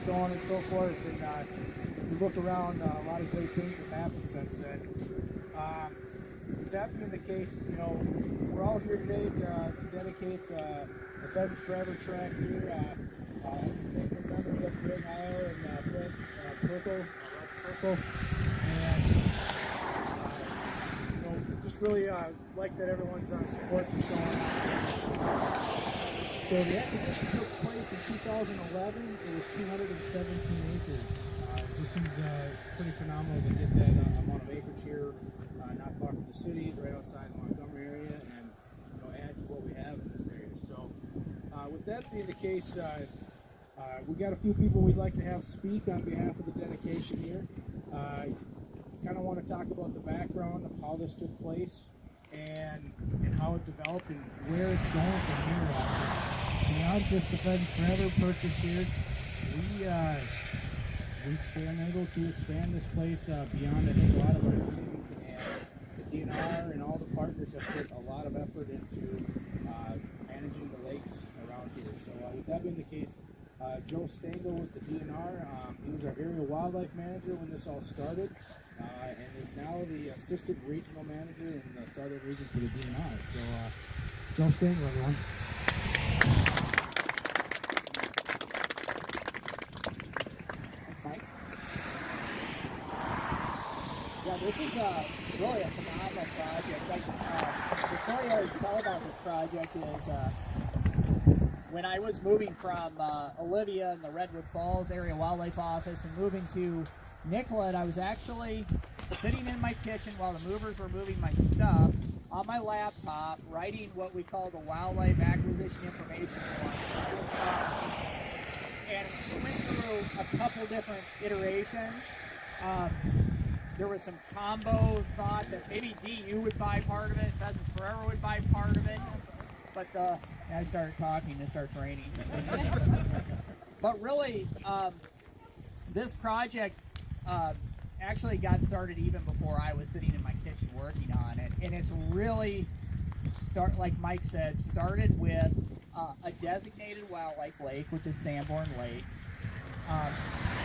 so on and so forth. And if you look around, a lot of great things have happened since then. With that being the case, you know, we're all here today to dedicate the Pheasants Forever track here. Make a memory of Greg Heil and Fred Perkle, Russ Perkle. And you know, just really like that everyone's support for showing up. So the acquisition took place in 2011. It was 217 acres. It just seems pretty phenomenal to get that amount of acreage here, not far from the cities, right outside the Montgomery area, and you know, add to what we have in this area. So with that being the case, we got a few people we'd like to have speak on behalf of the dedication here. Kind of want to talk about the background of how this took place and how it developed and where it's going from here. Beyond just the Pheasants Forever purchase here, we've been able to expand this place beyond, I think, a lot of our dreams, and the DNR and all the partners have put a lot of effort into managing the lakes around here. So with that being the case, Joe Stengel with the DNR, he was our area wildlife manager when this all started, and is now the assistant regional manager in the southern region for the DNR. So Joe Stengel, everyone. Thanks, Mike. Yeah, this is really a phenomenal project. The story I always tell about this project is when I was moving from Olivia in the Redwood Falls Area Wildlife Office and moving to Nicollet, I was actually sitting in my kitchen while the movers were moving my stuff on my laptop, writing what we call the Wildlife Acquisition Information Form. And went through a couple different iterations. There was some combo thought that maybe DU would buy part of it, Pheasants Forever would buy part of it, but I started talking, it starts raining. But really, this project actually got started even before I was sitting in my kitchen working on it, and it's really, like Mike said, started with a designated wildlife lake, which is Sanborn Lake,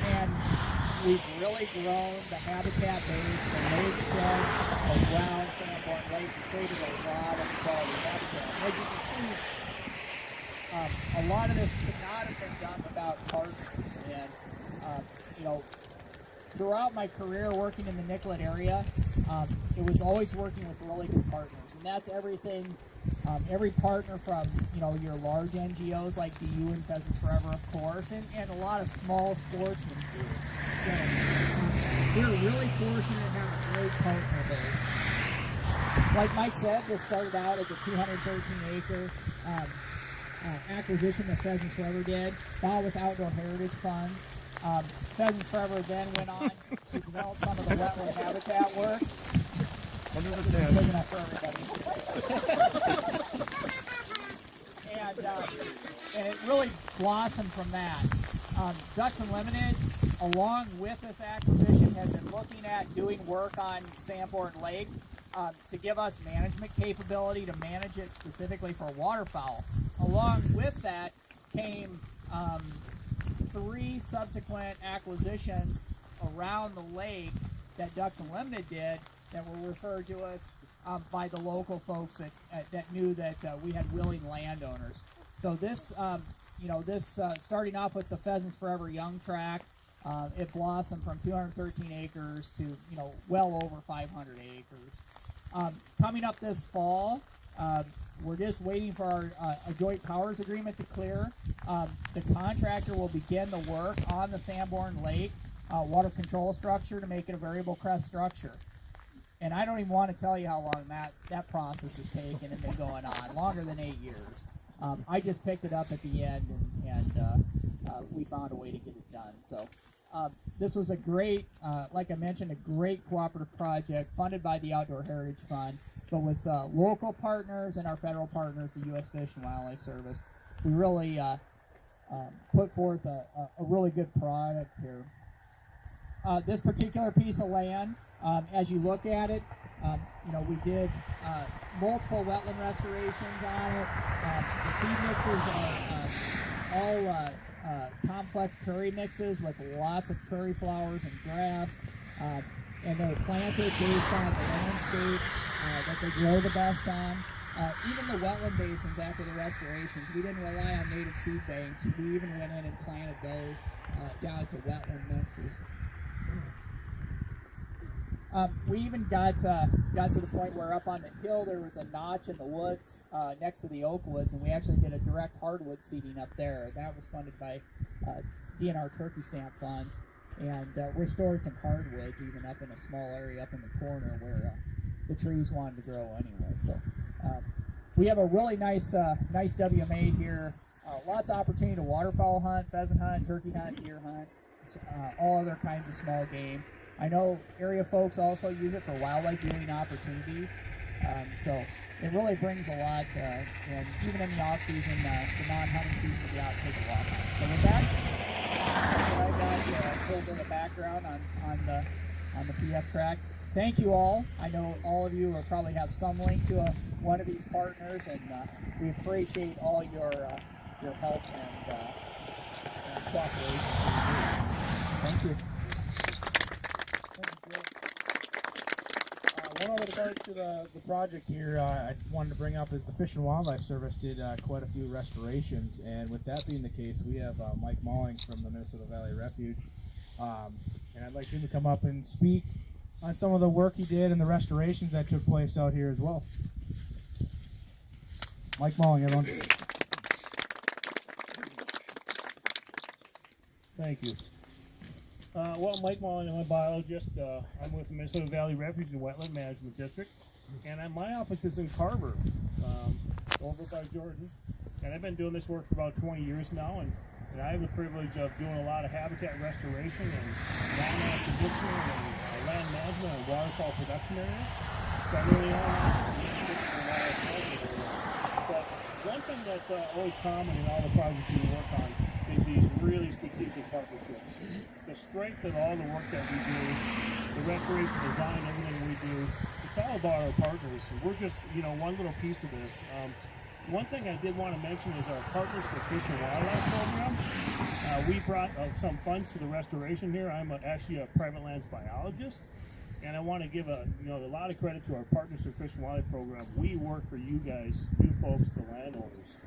and we've really grown the habitat base, the lake shed around Sanborn Lake, and created a lot of quality habitat. As you can see, a lot of this could not have been done without partners, and you know, throughout my career working in the Nicollet area, it was always working with really good partners, and that's everything. Every partner from, you know, your large NGOs like DU and Pheasants Forever, of course, and a lot of small sportsman groups. So we're really fortunate to have a great partner base. Like Mike said, this started out as a 213-acre acquisition that Pheasants Forever did, bought with outdoor heritage funds. Pheasants Forever then went on to develop some of the wetland habitat work. This is big enough for everybody. And it really blossomed from that. Ducks Unlimited, along with this acquisition, has been looking at doing work on Sanborn Lake to give us management capability to manage it specifically for waterfowl. Along with that came 3 subsequent acquisitions around the lake that Ducks Unlimited did that were referred to us by the local folks that knew that we had willing landowners. So this, starting off with the Pheasants Forever Young Track, it blossomed from 213 acres to, you know, well over 500 acres. Coming up this fall, we're just waiting for our a joint powers agreement to clear. The contractor will begin the work on the Sanborn Lake water control structure to make it a variable crest structure. And I don't even want to tell you how long that process has taken and been going on, longer than 8 years. I just picked it up at the end, and we found a way to get it done. So this was a great, like I mentioned, a great cooperative project funded by the Outdoor Heritage Fund, but with local partners and our federal partners, the U.S. Fish and Wildlife Service. We really put forth a really good product here. This particular piece of land, as you look at it, we did multiple wetland restorations on it. The seed mixes are all complex prairie mixes with lots of prairie flowers and grass, and they're planted based on the landscape that they grow the best on. Even the wetland basins after the restorations, we didn't rely on native seed banks. We even went in and planted those down to wetland mixes. We even got to the point where up on the hill there was a notch in the woods next to the oak woods, and we actually did a direct hardwood seeding up there. That was funded by DNR turkey stamp funds, and restored some hardwoods even up in a small area up in the corner where the trees wanted to grow anyway. So we have a really nice WMA here. Lots of opportunity to waterfowl hunt, pheasant hunt, turkey hunt, deer hunt, all other kinds of small game. I know area folks also use it for wildlife viewing opportunities, so it really brings a lot, and even in the off season, the non-hunting season, to get out and take a walk on. So with that, I got a little bit of background on the PF track. Thank you all. I know all of you will probably have some link to one of these partners, and we appreciate all your help and cooperation. Thank you. One other part to the project here I wanted to bring up is the Fish and Wildlife Service did quite a few restorations, and with that being the case, we have Mike Malling from the Minnesota Valley Refuge, and I'd like him to come up and speak on some of the work he did and the restorations that took place out here as well. Mike Malling, everyone. Thank you. Well, Mike Malling, I'm a biologist. I'm with the Minnesota Valley Refuge and Wetland Management District, and my office is in Carver, over by Jordan. And I've been doing this work for about 20 years now, and I have the privilege of doing a lot of habitat restoration and land acquisition and land management and waterfowl production areas. So I really own But one thing that's always common in all the projects we work on is these really strategic partnerships. The strength of all the work that we do, the restoration design, everything we do, it's all about our partners. And we're just, one little piece of this. One thing I did want to mention is our Partners for Fish and Wildlife program. We brought some funds to the restoration here. I'm actually a private lands biologist, and I want to give a lot of credit to our Partners for Fish and Wildlife program. We work for you guys, you folks, the landowners.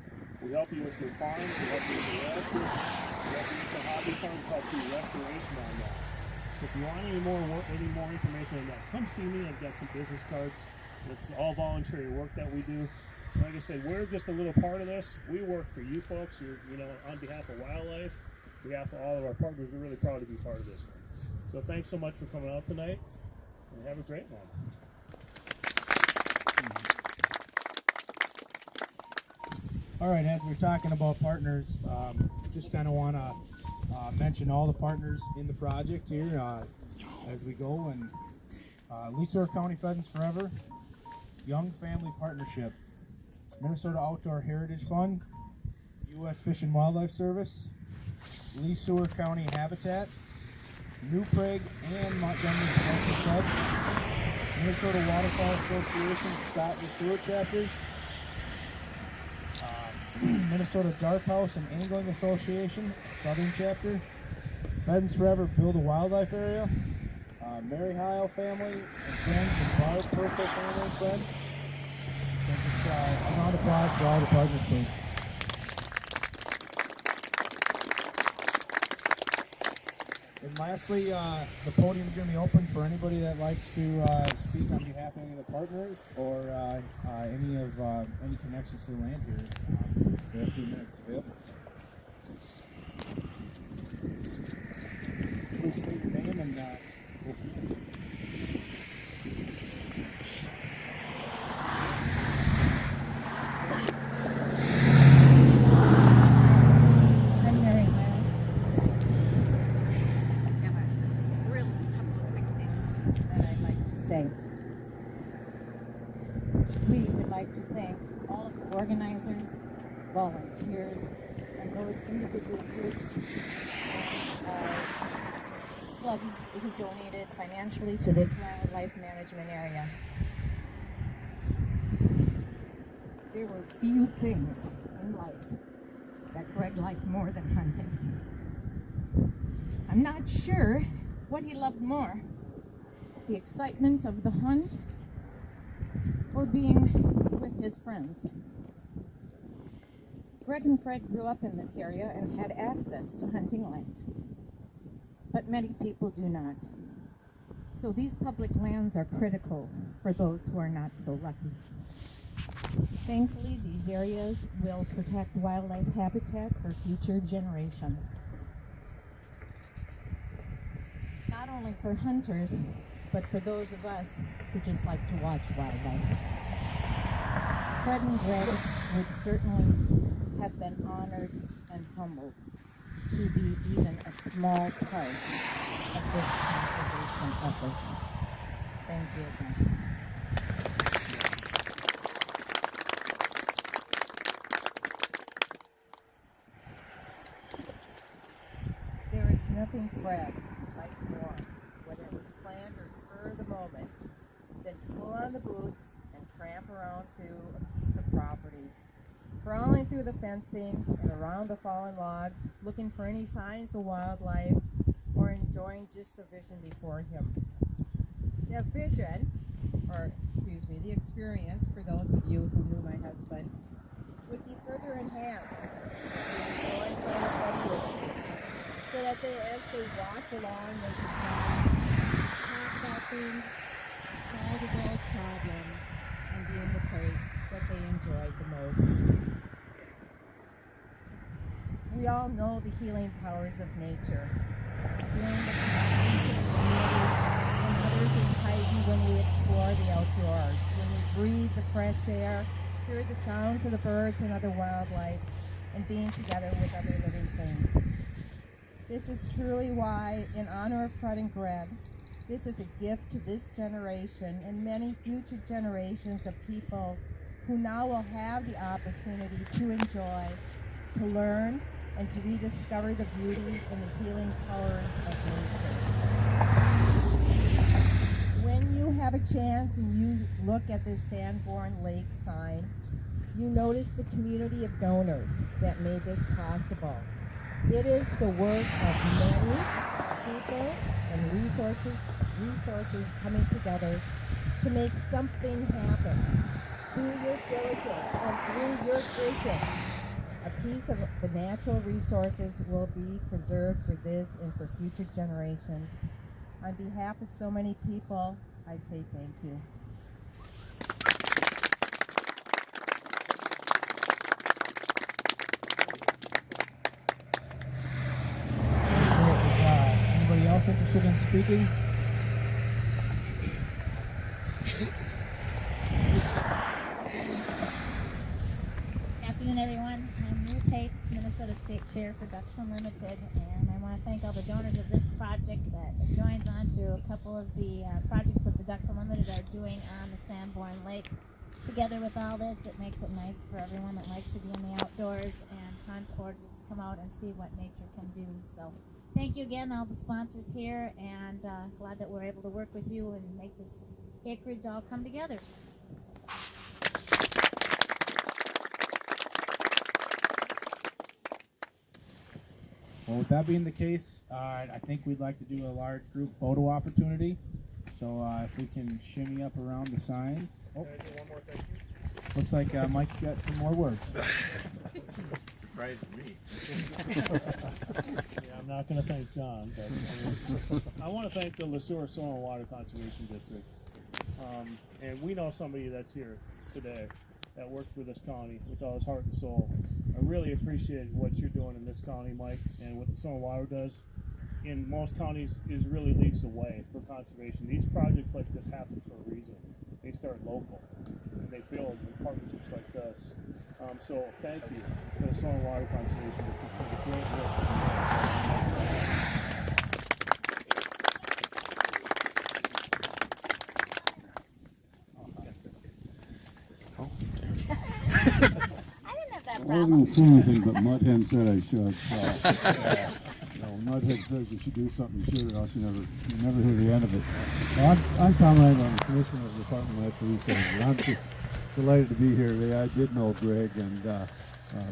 We help you with your farm, we help you with your ranches, we help you with your hobby farm, we help you with restoration on that. If you want any more information on that, come see me. I've got some business cards. It's all voluntary work that we do. Like I said, we're just a little part of this. We work for you folks. On behalf of wildlife, on behalf of all of our partners, we're really proud to be part of this one. So thanks so much for coming out tonight, and have a great one. All right, as we're talking about partners, just kind of want to mention all the partners in the project here as we go. And Sueur County Pheasants Forever, Young Family Partnership, Minnesota Outdoor Heritage Fund, U.S. Fish and Wildlife Service, Sueur County Habitat, New Prague and Montgomery Sportsman Clubs, Minnesota Waterfowl Association, Scott Sueur chapters, Minnesota Dark House and Angling Association, Southern chapter, Pheasants Forever, Build a Wildlife Area, Mary Heil family and friends, and Barb Purple family and friends. So just a round of applause for all the partners, please. And lastly, the podium is going to be open for anybody that likes to speak on behalf of any of the partners or any connections to the land here. We have a few minutes available. Please say your name and I'm Mary Heil. I just have a real couple of quick things that I'd like to say. We would like to thank all of the organizers, volunteers, and those individual groups and clubs who donated financially to this wildlife management area. There were few things in life that Greg liked more than hunting. I'm not sure what he loved more, the excitement of the hunt or being with his friends. Greg and Fred grew up in this area and had access to hunting land, but many people do not. So these public lands are critical for those who are not so lucky. Thankfully, these areas will protect wildlife habitat for future generations. Not only for hunters, but for those of us who just like to watch wildlife. Fred and Greg would certainly have been honored and humbled to be even a small part of this conservation effort. Thank you again. There is nothing Fred liked more, whether it was planned or spur of the moment, than pull on the boots and tramp around through a piece of property, crawling through the fencing and around the fallen logs, looking for any signs of wildlife or enjoying just the vision before him. The vision, or excuse me, the experience for those of you who knew my husband, would be further enhanced with a buddy or two, so that as they walked along, they could talk about things, solve the world problems, and be in the place that they enjoyed the most. We all know the healing powers of nature. Feeling the connection to the community when others is heightened when we explore the outdoors, when we breathe the fresh air, hear the sounds of the birds and other wildlife, and being together with other living things. This is truly why, in honor of Fred and Greg, this is a gift to this generation and many future generations of people who now will have the opportunity to enjoy, to learn, and to rediscover the beauty and the healing powers of nature. When you have a chance and you look at this Sanborn Lake sign, you notice the community of donors that made this possible. It is the work of many people and resources coming together to make something happen. Through your diligence and through your vision, a piece of the natural resources will be preserved for this and for future generations. On behalf of so many people, I say thank you. Anybody else interested in speaking? Good afternoon, everyone. I'm Ruth Hakes, Minnesota State Chair for Ducks Unlimited, and I want to thank all the donors of this project that joins on to a couple of the projects that the Ducks Unlimited are doing on the Sanborn Lake. Together with all this, it makes it nice for everyone that likes to be in the outdoors and hunt or just come out and see what nature can do. So thank you again, all the sponsors here, and glad that we're able to work with you and make this acreage all come together. Well, with that being the case, I think we'd like to do a large group photo opportunity. So if we can shimmy up around the signs. Oh, looks like Mike's got some more words. Surprised me. Yeah, I'm not going to thank John, but I want to thank the Sueur Soil and Water Conservation District. And we know somebody that's here today that worked for this county with all his heart and soul. I really appreciate what you're doing in this county, Mike, and what the Soil and Water does in most counties is really leads the way for conservation. These projects like this happen for a reason. They start local, and they build in partnerships like this. So thank you to the Soil and Water Conservation District for the great I didn't have that I wasn't problem. going to say anything, but Mudhead said I should. Mudhead says you should do something, you should, or else you never hear the end of it. Well, I'm Tom Ryan, I'm the Commissioner of the Department of Natural Resources. I'm just delighted to be here today. I did know Greg, and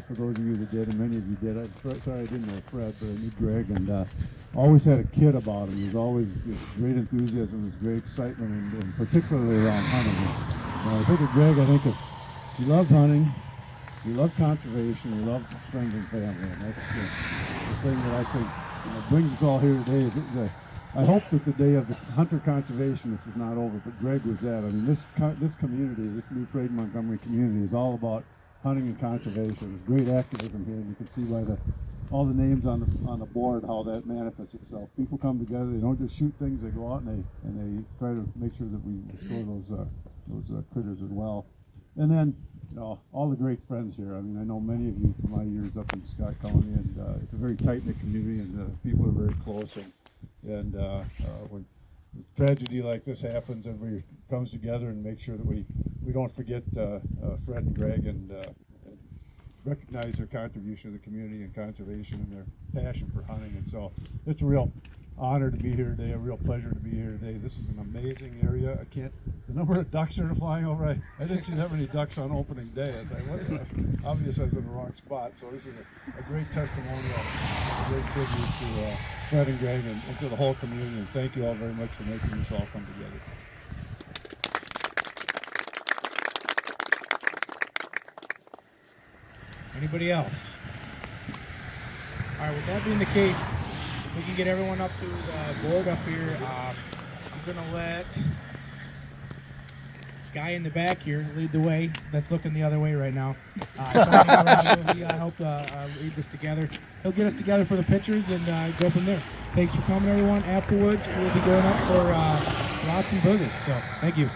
for those of you that did, and many of you did. Sorry I didn't know Fred, but I knew Greg, and always had a kid about him. He was always this great enthusiasm, this great excitement, and particularly around hunting. I think of Greg, I think of he loved hunting, he loved conservation, he loved his friends and family, and that's the thing that I think brings us all here today. I hope that the day of the hunter conservationist is not over, but Greg was that. I mean, this community, this New Prague Montgomery community, is all about hunting and conservation. There's great activism here, and you can see by all the names on the board how that manifests itself. People come together; they don't just shoot things; they go out and they try to make sure that we restore those critters as well. And then, all the great friends here. I mean, I know many of you from my years up in Scott County, and it's a very tight-knit community, and people are very close. And when a tragedy like this happens, everybody comes together and makes sure that we don't forget Fred and Greg, and recognize their contribution to the community and conservation and their passion for hunting. And so it's a real honor to be here today, a real pleasure to be here today. This is an amazing area. The number of ducks that are flying over, I didn't see that many ducks on opening day. I was like, obviously I was in the wrong spot. So this is a great testimonial, a great tribute to Fred and Greg and to the whole community. And thank you all very much for making this all come together. Anybody else? All right, with that being the case, if we can get everyone up to the board up here, I'm going to let guy in the back here lead the way. That's looking the other way right now. I hope lead this together. He'll get us together for the pictures and go from there. Thanks for coming, everyone. Afterwards, we'll be going up for lots and burgers. So, thank you.